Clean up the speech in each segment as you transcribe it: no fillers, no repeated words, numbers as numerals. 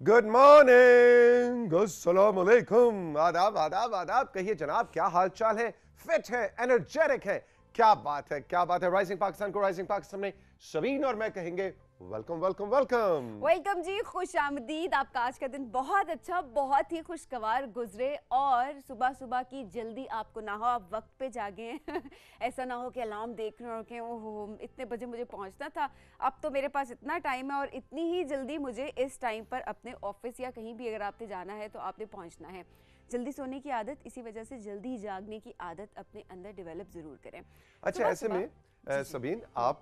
Good morning, अस्सलाम वालेकुम, आदाब आदाब आदाब। कहिए जनाब, क्या हाल चाल है? फिट है, एनर्जेटिक है? क्या बात है, क्या बात है। राइजिंग पाकिस्तान को राइजिंग पाकिस्तान में शबीन और मैं कहेंगे वेलकम वेलकम वेलकम। वेलकम जी, खुश आमदीद। आपका आज का दिन बहुत अच्छा, बहुत ही खुशगवार गुजरे और सुबह सुबह की जल्दी आपको ना हो, आप वक्त पे जागे ऐसा ना हो कि अलार्म देख रहे हो कि ओहो इतने बजे मुझे पहुंचना था, अब तो मेरे पास इतना टाइम है और इतनी ही जल्दी मुझे इस टाइम पर अपने ऑफिस या कहीं भी अगर आपने जाना है तो आपने पहुंचना है। जल्दी सोने की आदत, इसी वजह से जल्दी जागने की आदत अपने अंदर डेवलप ज़रूर करें। अच्छा, ऐसे में सबीन आप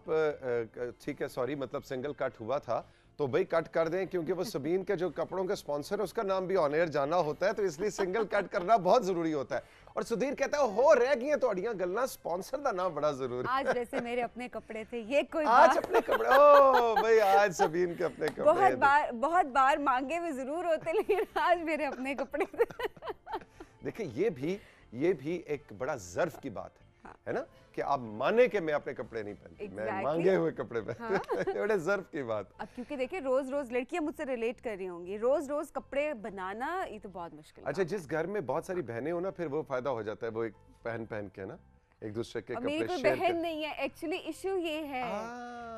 ठीक है, सॉरी, मतलब सिंगल कट हुआ था तो भाई कट कर दें, क्योंकि वो सबीन के जो कपड़ों के स्पॉन्सर है उसका नाम भी ऑन एयर जाना होता है, तो इसलिए सिंगल कट करना बहुत जरूरी होता है। और सुधीर कहता है हो रह गई तोड़ियां गल्लां, स्पॉन्सर का नाम बड़ा जरूरी। आज वैसे मेरे अपने कपड़े थे, ये कोई आज बात अपने कपड़े, ओ भाई आज सबीन के अपने कपड़े बहुत बार मांगे हुए जरूर होते, लेकिन आज मेरे अपने कपड़े थे। देखिए ये भी एक बड़ा जर्फ की बात है ना, कि आप माने कि मैं अपने कपड़े नहीं पहनती, मैं मांगे हुए कपड़े पहनती। बड़े जर्फ की बात। अब क्योंकि देखिए रोज रोज लड़कियां मुझसे रिलेट कर रही होंगी, रोज रोज कपड़े बनाना ये तो बहुत मुश्किल है। अच्छा, जिस घर में बहुत सारी बहनें हो ना, फिर वो फायदा हो जाता है, वो एक पहन के ना एक दूसरे के कपड़े मेरी कोई शेयर बहन नहीं है, एक्चुअली इशू ये है।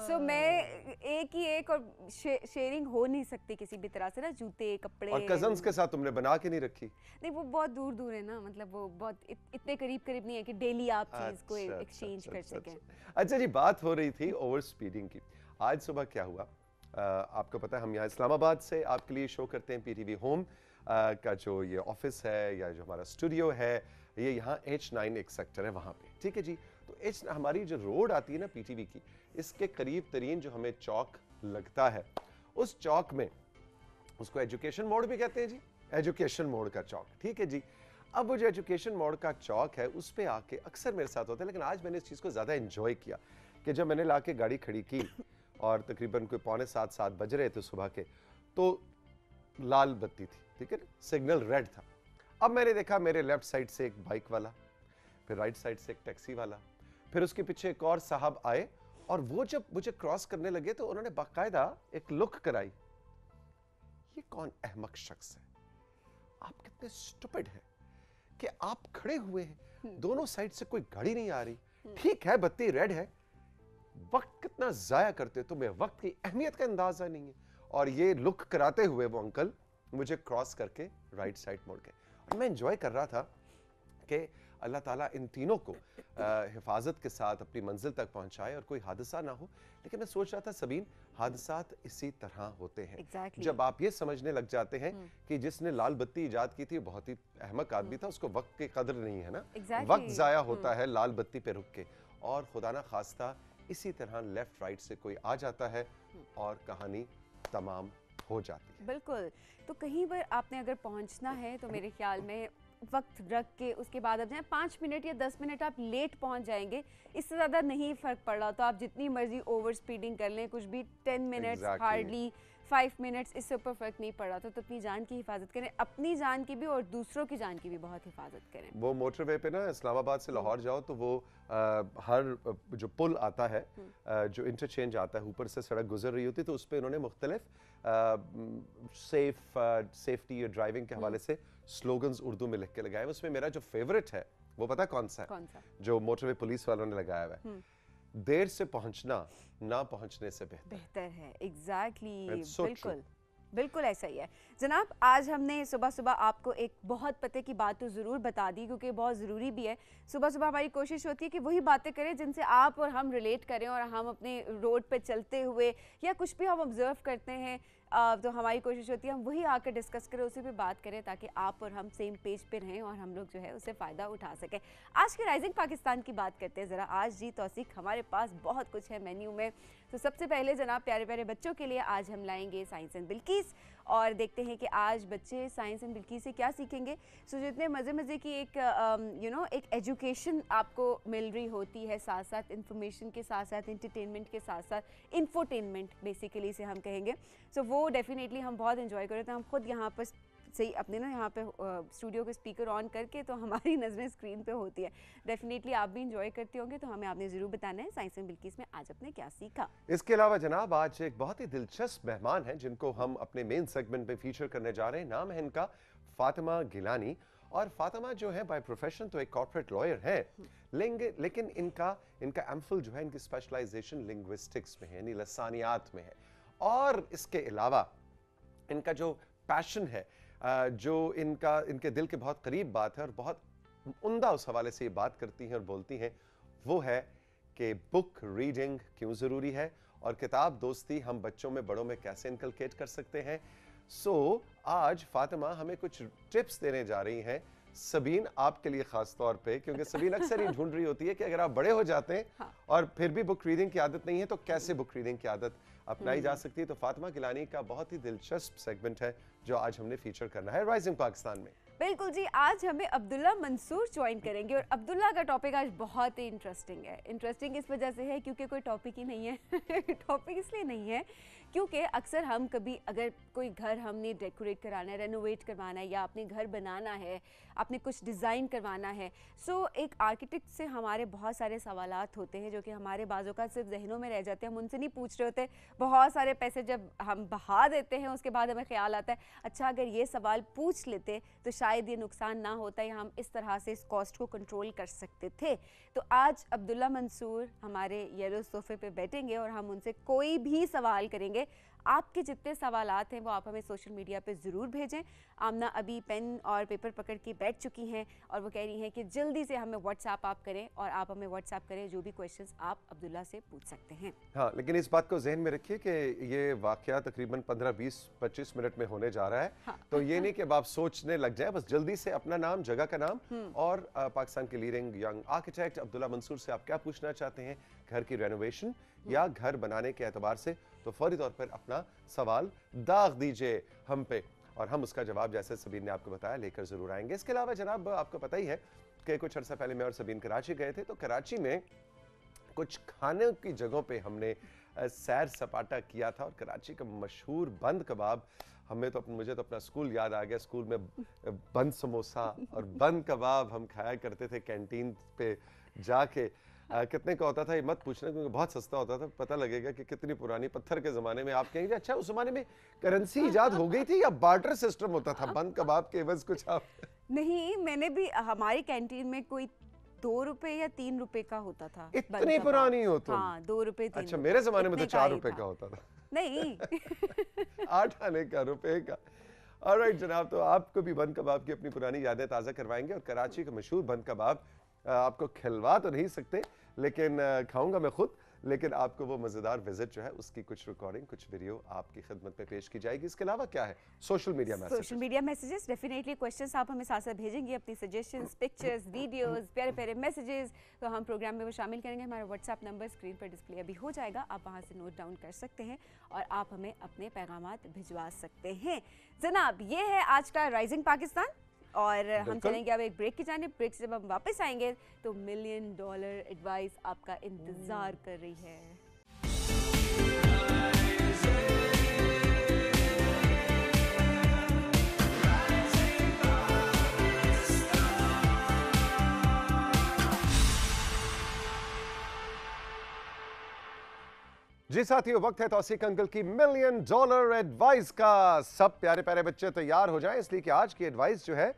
सो मैं एक और शेयरिंग हो नहीं सकती किसी भी तरह से ना, जूते कपड़े। और कजन्स के साथ तुमने बना के नहीं रखी? नहीं, वो बहुत दूर दूर है ना, मतलब वो बहुत इतने करीब करीब नहीं है कि डेली आप चीज को एक्सचेंज कर सकें। अच्छा जी, बात हो रही थी ओवर स्पीडिंग की। आज सुबह क्या हुआ, आपको पता है हम यहाँ इस्लामाबाद से आपके लिए शो करते हैं। पीटीवी होम का जो ये ऑफिस है या जो हमारा स्टूडियो है, ये यहाँ H9 एक सेक्टर है वहाँ पे, ठीक है जी। तो हमारी जो रोड आती है ना पीटीवी की, इसके करीब तरीन जो हमें चौक लगता है, उस चौक में उसको एजुकेशन मोड़ भी कहते हैं जी, एजुकेशन मोड़ का चौक, ठीक है जी। अब वो जो एजुकेशन मोड़ का चौक है उस पे आके अक्सर मेरे साथ होता है, लेकिन आज मैंने इस चीज़ को ज़्यादा एंजॉय किया कि जब मैंने लाके गाड़ी खड़ी की और तकरीबन कोई 6:45 बज रहे थे सुबह के, तो लाल बत्ती थी, ठीक है ना, सिग्नल रेड था। अब मैंने देखा मेरे लेफ्ट साइड से एक बाइक वाला, फिर राइट साइड से एक टैक्सी वाला, फिर उसके पीछे एक और साहब आए, और वो जब मुझे क्रॉस करने लगे तो उन्होंने बाकायदा एक लुक कराई। ये कौन अहमक शख्स है, आप कितने स्टूपिड हैं कि आप खड़े हुए हैं, दोनों साइड से कोई गाड़ी नहीं आ रही, ठीक है बत्ती रेड है, वक्त कितना जाया करते हो, तुम्हें वक्त की अहमियत का अंदाजा नहीं है। और ये लुक कराते हुए वो अंकल मुझे क्रॉस करके राइट साइड मोड़ गए, और मैं एंजॉय कर रहा था कि अल्लाह ताला इन तीनों को हिफाजत के साथ अपनी मंजिल तक पहुंचाए और कोई हादसा ना हो। लेकिन मैं सोच रहा था सबीन, हादसात इसी तरह होते हैं। Exactly. जब आप ये समझने लग जाते हैं कि जिसने लाल बत्ती इजाद की थी बहुत ही अहमक आदमी था, उसको वक्त की कदर नहीं है ना, वक्त जाया होता है लाल बत्ती पे रुक के, और खुदा ना खास्ता इसी तरह लेफ्ट राइट से कोई आ जाता है और कहानी तमाम हो जाती है। बिल्कुल। तो कहीं पर आपने अगर पहुंचना है तो मेरे ख्याल में वक्त रख के उसके बाद अब जाए, 5 मिनट या 10 मिनट आप लेट पहुंच जाएंगे, इससे ज़्यादा नहीं फ़र्क पड़ रहा, तो आप जितनी मर्जी ओवर स्पीडिंग कर लें, कुछ भी 10 मिनट्स हार्डली 5 मिनट्स, इससे ऊपर फ़र्क नहीं पड़ रहा, तो अपनी जान की हिफाजत करें, अपनी जान की भी और दूसरों की जान की भी बहुत हिफाजत करें। वो मोटरवे पे ना इस्लामाबाद से लाहौर जाओ तो वो हर जो पुल आता है, जो इंटरचेंज आता है, ऊपर से सड़क गुजर रही होती है, तो उस पर उन्होंने मुख्तलिफ सेफ्टी और ड्राइविंग के हवाले से स्लोगन्स उर्दू में लिख के लगाए। उसमें मेरा जो फेवरेट है वो पता कौन सा है? जो मोटरवे पुलिस वालों ने लगाया हुआ है, देर से पहुंचना ना पहुंचने से बेहतर है। एग्जैक्टली, बिल्कुल बिल्कुल ऐसा ही है जनाब। आज हमने सुबह सुबह आपको एक बहुत पते की बात तो ज़रूर बता दी, क्योंकि बहुत ज़रूरी भी है। सुबह सुबह हमारी कोशिश होती है कि वही बातें करें जिनसे आप और हम रिलेट करें, और हम अपने रोड पे चलते हुए या कुछ भी हम ऑब्जर्व करते हैं, तो हमारी कोशिश होती है हम वही आकर डिस्कस करें, उसी पे बात करें, ताकि आप और हम सेम पेज पे रहें और हम लोग जो है उससे फ़ायदा उठा सकें। आज के राइजिंग पाकिस्तान की बात करते हैं ज़रा। आज जी तौसीक, हमारे पास बहुत कुछ है मेन्यू में। तो सबसे पहले जनाब, प्यारे प्यारे बच्चों के लिए आज हम लाएंगे साइंस एंड बिल्किस, और देखते हैं कि आज बच्चे साइंस एंड बिल्किस से क्या सीखेंगे। सो जितने मज़े की एक एक एजुकेशन आपको मिल रही होती है, साथ साथ इंफॉर्मेशन के साथ साथ इंटरटेनमेंट के साथ साथ इंफोटेनमेंट बेसिकली से हम कहेंगे, सो वो डेफिनेटली हम बहुत इंजॉय कर रहे थे। हम खुद यहाँ पर सही अपने ना यहाँ पे स्टूडियो के स्पीकर ऑन करके तो हमारी नज़रें स्क्रीन पे होती है। डेफिनेटली आप भी इंजॉय करते होंगे, तो हमें आपने ज़रूर बताना है साइंस एंड बिल्किस में आज आपने क्या सीखा। इसके अलावा जनाब आज एक बहुत ही दिलचस्प मेहमान है जिनको हम अपने मेन सेगमेंट में फीचर करने जा रहे हैं। नाम है इनका फातिमा गिलानी, और फातिमा जो है बाय प्रोफेशन तो एक कॉर्पोरेट लॉयर है, लेकिन इनका एमफिल जो है, इनकी स्पेशलाइजेशन लिंग्विस्टिक्स में है, यानी लसानियात में है। और इसके अलावा इनका जो पैशन है, जो इनके दिल के बहुत करीब बात है और बहुत उम्दा उस हवाले से ये बात करती हैं और बोलती हैं, वो है कि बुक रीडिंग क्यों ज़रूरी है और किताब दोस्ती हम बच्चों में बड़ों में कैसे इनकलकेट कर सकते हैं। आज फातिमा हमें कुछ टिप्स देने जा रही हैं, सबीन आपके लिए खास तौर पे, क्योंकि सबीन अक्सर ही ढूंढ रही होती है कि अगर आप बड़े हो जाते हैं हाँ। और फिर भी बुक रीडिंग की आदत नहीं है तो कैसे बुक रीडिंग की आदत अपनाई जा सकती है। तो फातिमा गिलानी का बहुत ही दिलचस्प सेगमेंट है जो आज हमने फीचर करना है राइजिंग पाकिस्तान में। बिल्कुल जी, आज हमें अब्दुल्ला मंसूर ज्वाइन करेंगे और अब्दुल्ला का टॉपिक आज बहुत ही इंटरेस्टिंग है। इंटरेस्टिंग इस वजह से है क्योंकि कोई टॉपिक ही नहीं है टॉपिक इसलिए नहीं है क्योंकि अक्सर हम कभी अगर कोई घर हमने डेकोरेट कराना है, रेनोवेट करवाना है, या अपने घर बनाना है, आपने कुछ डिज़ाइन करवाना है, एक आर्किटेक्ट से हमारे बहुत सारे सवालात होते हैं जो कि हमारे बाजों का सिर्फ जहनों में रह जाते हैं, हम उनसे नहीं पूछ रहे होते। बहुत सारे पैसे जब हम बहा देते हैं उसके बाद हमें ख्याल आता है अच्छा अगर ये सवाल पूछ लेते तो शायद ये नुकसान ना होता या हम इस तरह से इस कॉस्ट को कंट्रोल कर सकते थे। तो आज अब्दुल्ला मंसूर हमारे येलो सोफे पे बैठेंगे और हम उनसे कोई भी सवाल करेंगे। आपके जितने सवालात हैं वो आप हमें सोशल मीडिया पे ज़रूर भेजें। आमना अभी पेन और पेपर पकड़ के बैठ चुकी हैं और वो कह रही हैं कि जल्दी से हमें व्हाट्सएप आप करें और आप हमें व्हाट्सएप करें जो भी क्वेश्चंस आप अब्दुल्ला से पूछ सकते हैं। हाँ, लेकिन इस बात को जहन में रखिए कि ये वाकया तकरीबन 15-20-25 मिनट में होने जा रहा है। हाँ। तो ये नहीं कि अब आप सोचने लग जाए, बस जल्दी से अपना नाम, जगह का नाम और पाकिस्तान के leading young architect Abdullah Mansoor से आप क्या पूछना चाहते हैं घर की रेनोवेशन या घर बनाने के एतबार से, तो फौरी तौर पर अपना सवाल दाग दीजिए हम पे और हम उसका जवाब जैसे सबीन ने आपको बताया लेकर जरूर आएंगे। इसके अलावा जनाब आपको पता ही है कि कुछ अर्सा पहले मैं और सबीन कराची गए थे, तो कराची में कुछ खाने की जगहों पे हमने सैर सपाटा किया था और कराची का मशहूर बंद कबाब, मुझे तो अपना स्कूल याद आ गया। स्कूल में बंद समोसा और बंद कबाब हम खाया करते थे कैंटीन पे जाके। कितने का होता था ये मत पूछना क्योंकि बहुत सस्ता होता था, पता लगेगा कि कितनी पुरानी पत्थर के ज़माने में। आप कहेंगे अच्छा उस ज़माने में करेंसी इजाद हो गई थी या बार्टर सिस्टम होता था बंद कबाब के एवज कुछ? आप नहीं, मैंने भी हमारी कैंटीन में कोई 2 रुपए या 3 रुपए का होता था। इतनी पुरानी हो तुम? हाँ, 2 रुपए 3। अच्छा, मेरे ज़माने में तो 4 रुपए का होता था। नहीं 8 आने का, रुपए का। ऑलराइट जनाब, तो आपको भी बंद कबाब की अपनी पुरानी यादें ताज़ा करवाएंगे और कराची का मशहूर बंद कबाब आपको खिलवा तो नहीं सकते लेकिन खाऊंगा मैं खुद, लेकिन आपको वो मज़ेदार विजिट जो है उसकी कुछ रिकॉर्डिंग, कुछ वीडियो आपकी खिदमत में पेश की जाएगी। इसके अलावा क्या है, social media messages, definitely questions आप हमें साथ साथ भेजेंगे, अपनी सजेशंस, पिक्चर्स, वीडियोस, प्यारे प्यारे मैसेजेस, तो हम प्रोग्राम में वो शामिल करेंगे। हमारा व्हाट्सएप नंबर स्क्रीन पर डिस्प्ले अभी हो जाएगा, आप वहाँ से नोट डाउन कर सकते हैं और आप हमें अपने पैगामात भिजवा सकते हैं। जनाब, ये है आज का राइजिंग पाकिस्तान और हम चलेंगे अब एक ब्रेक की जानिब। ब्रेक से जब हम वापस आएंगे तो $1 मिलियन एडवाइस आपका इंतजार कर रही है। जी साथियों, वक्त है तौसीक अंकल की $1 मिलियन एडवाइस का। सब प्यारे प्यारे बच्चे तैयार हो जाएं, इसलिए कि आज की एडवाइस जो है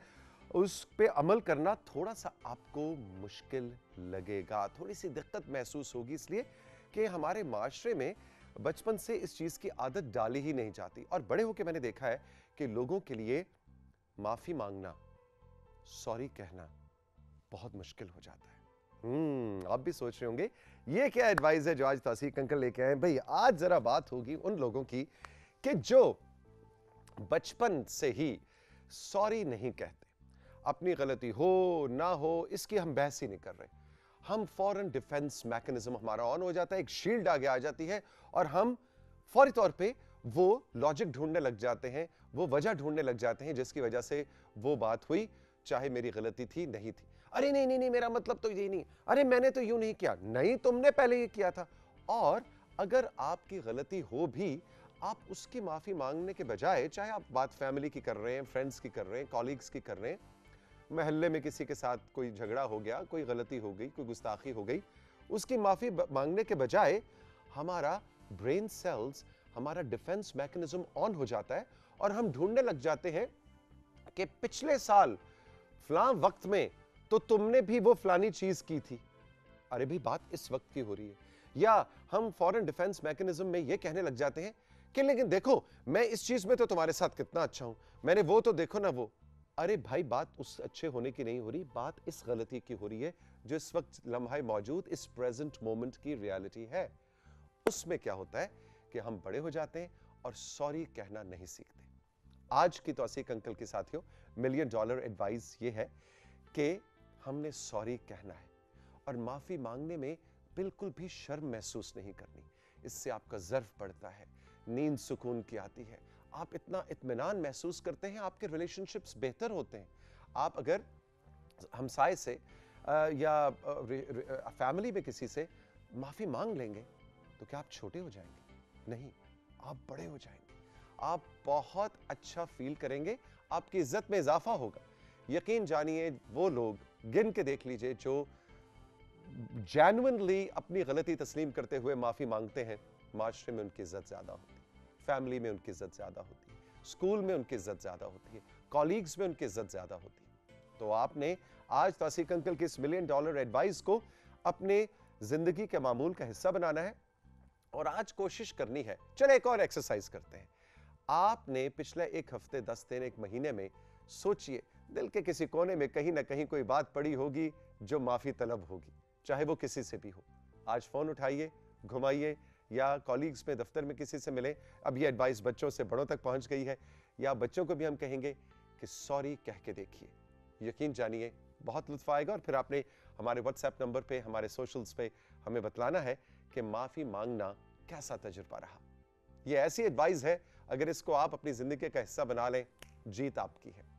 उस पे अमल करना थोड़ा सा आपको मुश्किल लगेगा, थोड़ी सी दिक्कत महसूस होगी, इसलिए कि हमारे माशरे में बचपन से इस चीज़ की आदत डाली ही नहीं जाती और बड़े होकर मैंने देखा है कि लोगों के लिए माफ़ी मांगना, सॉरी कहना बहुत मुश्किल हो जाता है। आप भी सोच रहे होंगे ये क्या एडवाइस है जो आज तौसीक अंकल लेके आए। भाई आज जरा बात होगी उन लोगों की कि जो बचपन से ही सॉरी नहीं कहते, अपनी गलती हो ना हो इसकी हम बहस ही नहीं कर रहे, हम फौरन डिफेंस मैकेनिज्म हमारा ऑन हो जाता है, एक शील्ड आगे आ जाती है और हम फौरी तौर पे वो लॉजिक ढूंढने लग जाते हैं, वो वजह ढूंढने लग जाते हैं जिसकी वजह से वो बात हुई, चाहे मेरी गलती थी नहीं थी। अरे नहीं नहीं नहीं, मेरा मतलब तो ये नहीं, अरे मैंने तो यूं नहीं किया, नहीं तुमने पहले ये किया था। और अगर आपकी गलती हो भी आप उसकी माफी मांगने के बजाय, चाहे आप बात फैमिली की कर रहे हैं, फ्रेंड्स की कर रहे हैं, कॉलीग्स की कर रहे हैं, मोहल्ले में किसी के साथ कोई झगड़ा हो गया, कोई गलती हो गई, कोई गुस्ताखी हो गई, उसकी माफी मांगने के बजाय हमारा ब्रेन सेल्स, हमारा डिफेंस मैकेनिज्म ऑन हो जाता है और हम ढूंढने लग जाते हैं कि पिछले साल फलां वक्त में तो तुमने भी वो फलानी चीज की थी, अरे भी बात इस वक्त की हो रही है। या हम फॉरेन डिफेंस मैकेनिज्म में ये कहने लग जाते हैं कि लेकिन देखो मैं इस चीज में तो तुम्हारे साथ कितना अच्छा हूं, मैंने वो तो देखो ना वो। अरे भाई बात उस अच्छे होने की नहीं हो रही, बात इस गलती की हो रही है जो इस वक्त लम्हा मौजूद इस प्रेजेंट मोमेंट की रियलिटी है। उसमें क्या होता है कि हम बड़े हो जाते हैं और सॉरी कहना नहीं सीखते। आज की तौसीक अंकल के साथियों, $1 मिलियन एडवाइस ये है कि हमने सॉरी कहना है और माफी मांगने में बिल्कुल भी शर्म महसूस नहीं करनी। इससे आपका ज़र्फ बढ़ता है, नींद सुकून की आती है, आप इतना इत्मीनान महसूस करते हैं, आपके रिलेशनशिप्स बेहतर होते हैं। आप अगर हमसाए से या फैमिली में किसी से माफी मांग लेंगे तो क्या आप छोटे हो जाएंगे? नहीं, आप बड़े हो जाएंगे। आप बहुत अच्छा फील करेंगे, आपकी इज्जत में इजाफा होगा। यकीन जानिए, वो लोग गिन के देख लीजिए जो जेन्युइनली अपनी गलती तस्लीम करते हुए माफी मांगते हैं, माशरे में उनकी इज्जत ज्यादा होती है, फैमिली में उनकी इज्जत ज्यादा होती है, स्कूल में उनकी इज्जत ज्यादा होती है, कॉलीग्स में उनकी इज्जत ज्यादा होती है। तो आपने आज तौसीक अंकल के इस $1 मिलियन एडवाइस को अपने जिंदगी के मामूल का हिस्सा बनाना है और आज कोशिश करनी है। चले एक और एक्सरसाइज करते हैं। आपने पिछले 1 हफ्ते, 10 दिन, 1 महीने में सोचिए, दिल के किसी कोने में कहीं ना कहीं कोई बात पड़ी होगी जो माफी तलब होगी, चाहे वो किसी से भी हो। आज फोन उठाइए, घुमाइए, या कॉलीग्स में, दफ्तर में किसी से मिले। अब ये एडवाइस बच्चों से बड़ों तक पहुंच गई है, या बच्चों को भी हम कहेंगे कि सॉरी कह के देखिए। यकीन जानिए बहुत लुत्फ आएगा। और फिर आपने हमारे व्हाट्सएप नंबर पे, हमारे सोशल्स पे हमें बतलाना है कि माफी मांगना कैसा तजुर्बा रहा। ये ऐसी एडवाइस है, अगर इसको आप अपनी जिंदगी का हिस्सा बना लें, जीत आपकी है।